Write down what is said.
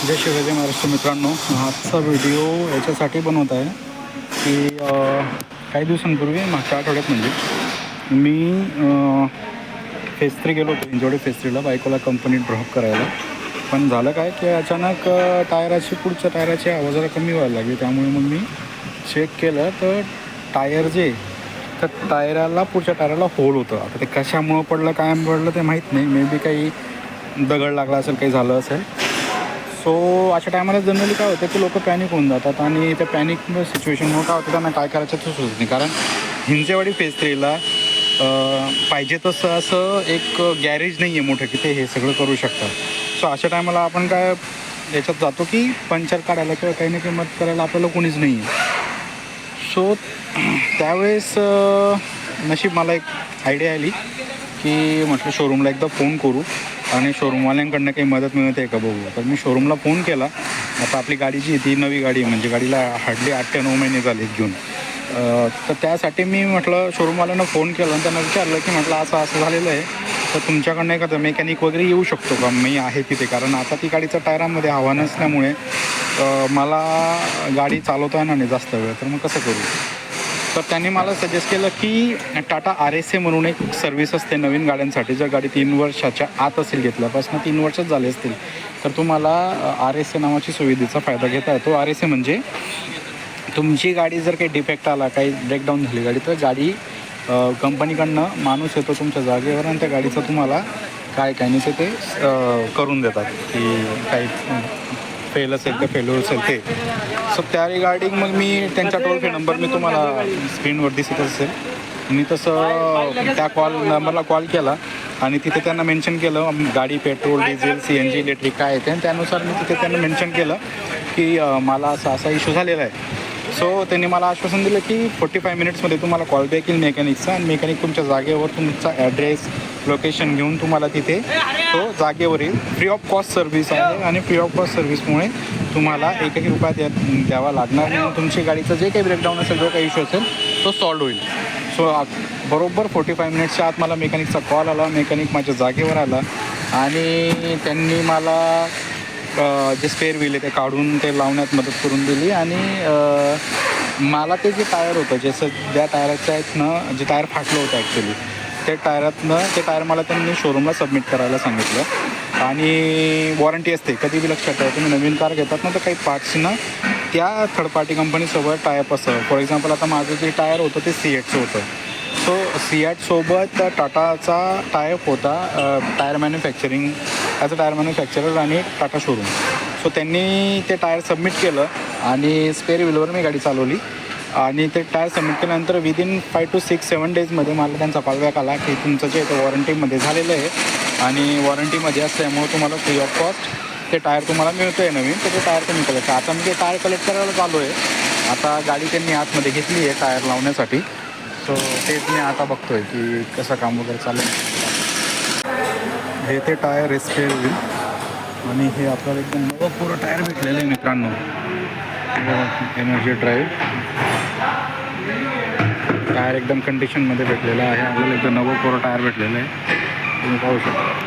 जय शिवाजी महाराष्ट्र मित्रांनो, आजचा व्हिडिओ याच्यासाठी बनवत आहे की काही दिवसांपूर्वी मागच्या आठवड्यात म्हणजे मी फेज 3 गेलो होतो. इंजोडी फेज 3ला बायकोला कंपनीत ड्रॉप करायला. पण झालं काय की अचानक पुढच्या टायराची आवाज जरा कमी व्हायला लागली. त्यामुळे मग मी चेक केलं तर टायर जे तर पुढच्या टायराला होल होतं. आता ते कशामुळं पडलं काय पडलं ते माहीत नाही. मे बी काही दगड लागला असेल, काही झालं असेल. सो अशा टायमाला जनरली काय होतं की लोक पॅनिक होऊन जातात आणि त्या पॅनिक सिच्युएशनमुळे काय होतं त्यांना काय करायचं ते सुचत नाही. कारण हिंजेवाडी फेज 3ला पाहिजे तसं असं एक गॅरेज नाही आहे मोठं की ते हे सगळं करू शकतात. सो अशा टायमाला आपण काय याच्यात जातो की पंचर काढायला किंवा काही ना काही मदत करायला आपल्याला कोणीच नाही आहे. सो त्यावेळेस नशीब मला एक आयडिया आली की म्हटलं शोरूमला एकदा फोन करू आणि शोरूमवाल्यांकडनं काही मदत मिळते का बघू. तर मी शोरूमला फोन केला. आता आपली गाडी जी ती नवी गाडी म्हणजे गाडीला हार्डली 8 ते 9 महिने झाले घेऊन. तर त्यासाठी मी म्हटलं शोरूमवाल्यांना फोन केला आणि त्यांना विचारलं की म्हटलं असं झालेलं आहे, तर तुमच्याकडनं एखादा मेकॅनिक वगैरे येऊ शकतो का. मी आहे तिथे, कारण आता ती गाडीच्या टायरामध्ये हवा नसल्यामुळे मला गाडी चालवता येणार नाही जास्त वेळ, तर मग कसं करू. तर त्यांनी मला सजेस्ट केलं की टाटा RSA म्हणून एक सर्व्हिस असते नवीन गाड्यांसाठी. जर गाडी 3 वर्षाच्या आत असेल, घेतल्यापासून 3 वर्षच झाले असतील, तर तुम्हाला RSA नावाची सुविधेचा फायदा घेता येतो. RSA म्हणजे तुमची गाडी जर काही डिफेक्ट आला, काही ब्रेकडाऊन झाली गाडी, तर गाडी कंपनीकडनं माणूस येतो तुमच्या जागेवर आणि त्या गाडीचं तुम्हाला काय नाही ते करून देतात की काही फेल असेल का फेल्युअर असेल ते. सो त्या रिगार्डिंग मग मी त्यांचा टोल फ्री नंबर मी तुम्हाला स्क्रीनवर दिसत असेल, मी तसं त्या नंबरला कॉल केला आणि तिथे त्यांना मेन्शन केलं गाडी पेट्रोल, डिझेल, CNG, इलेक्ट्रिक काय आहे ते. आणि त्यानुसार मी तिथे त्यांना मेन्शन केलं की मला असा इश्यू झालेला आहे. सो त्यांनी मला आश्वासन दिलं की 45 मिनिट्समध्ये तुम्हाला कॉल बॅक येईल मेकॅनिकचा आणि मेकॅनिक तुमच्या जागेवर तुमचा ॲड्रेस, लोकेशन घेऊन तुम्हाला तिथे तो जागेवर येईल. फ्री ऑफ कॉस्ट सर्व्हिस आहे आणि फ्री ऑफ कॉस्ट सर्व्हिसमुळे तुम्हाला एकही रुपया द्यावा लागणार नाही. तुमची गाडीचं जे काही ब्रेकडाऊन असेल, जो काही इश्यू असेल, तो सॉल्व होईल. सो बरोबर 45 मिनिट्सच्या आत मला मेकॅनिकचा कॉल आला. मेकॅनिक माझ्या जागेवर आला आणि त्यांनी मला जे स्पेअर व्हील आहे ते काढून ते लावण्यात मदत करून दिली. आणि मला ते जे टायर होतं, जसं ज्या टायराच्या आहेत जे टायर फाटलं होतं ॲक्च्युली, ते टायर मला त्यांनी शोरूमला सबमिट करायला सांगितलं. आणि वॉरंटी असते, कधी बी लक्षात ठेवा, तुम्ही नवीन कार घेतात ना तर काही पार्ट्सनं त्या थर्ड पार्टी कंपनीसोबत टायअप असतं. फॉर एक्झाम्पल आता माझं जे टायर होतं ते सिएटचं होतं. सो सिॲटसोबत टाटाचा टायअप होता tyre manufacturing as a tyre manufacturer आणि टाटा शोरूम. सो त्यांनी ते टायर सबमिट केलं आणि स्पेअर व्हीलवर मी गाडी चालवली. आणि ते टायर सबमिट केल्यानंतर विदिन 5 to 6-7 डेजमध्ये मला त्यांचा कॉलबॅक आला की तुमचं जे ते वॉरंटीमध्ये झालेलं आहे आणि वॉरंटीमध्ये असल्यामुळे तुम्हाला फ्री ऑफ कॉस्ट ते टायर तुम्हाला मिळतं आहे नवीन, तर ते टायर तुम्ही कलेक्ट. आता मी ते टायर कलेक्ट करायला चालू आहे. आता गाडी त्यांनी आतमध्ये घेतली आहे टायर लावण्यासाठी. सो तेच मी आता बघतो आहे की कसं काम वगैरे चालू आहे. हे ते टायर स्पेअर व्हील आणि हे आपल्याला एकदम नवं पुरं टायर भेटलेलं आहे मित्रांनो. एनर्जी ड्राईव्ह टायर एकदम कंडिशनमध्ये भेटलेलं आहे आपल्याला. एकदम नवं पुरं टायर भेटलेलं आहे, तुम्ही पाहू शकता.